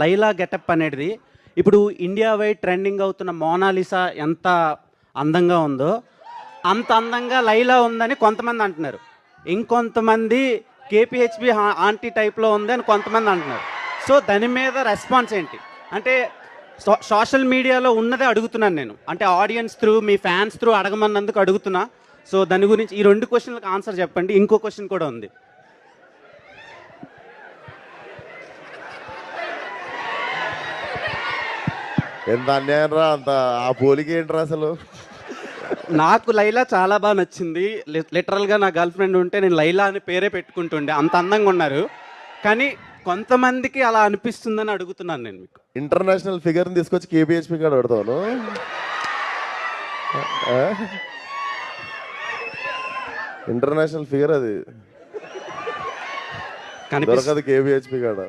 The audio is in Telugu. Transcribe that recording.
లైలా గెటప్ అనేది ఇప్పుడు ఇండియా వైడ్ ట్రెండింగ్ అవుతున్న మోనాలిసా ఎంత అందంగా ఉందో అంత అందంగా లైలా ఉందని కొంతమంది అంటున్నారు. ఇంకొంతమంది కేపీహెచ్బి ఆంటీ టైప్లో ఉంది అని కొంతమంది అంటున్నారు. సో దాని మీద రెస్పాన్స్ ఏంటి? అంటే సోషల్ మీడియాలో ఉన్నదే అడుగుతున్నాను నేను, అంటే ఆడియన్స్ త్రూ, మీ ఫ్యాన్స్ త్రూ అడగమన్నందుకు అడుగుతున్నా. సో దాని గురించి ఈ 2 క్వశ్చన్లకు ఆన్సర్ చెప్పండి. ఇంకో క్వశ్చన్ కూడా ఉంది. ఎంత అన్యాయం రా, అంత ఆ పోలిక ఏంట్రా అసలు? నాకు లైలా చాలా బాగా నచ్చింది. లిటరల్గా నా గర్ల్ ఫ్రెండ్ ఉంటే నేను లైలా అని పేరే పెట్టుకుంటుండే, అంత అందంగా ఉన్నారు. కానీ కొంతమందికి అలా అనిపిస్తుందని అడుగుతున్నాను నేను మీకు. ఇంటర్నేషనల్ ఫిగర్ని తీసుకొచ్చి కేపీహెచ్పి కాడ పెడతాను. ఇంటర్నేషనల్ ఫిగర్ అది దొరకదు కేపీహెచ్పి కాడ.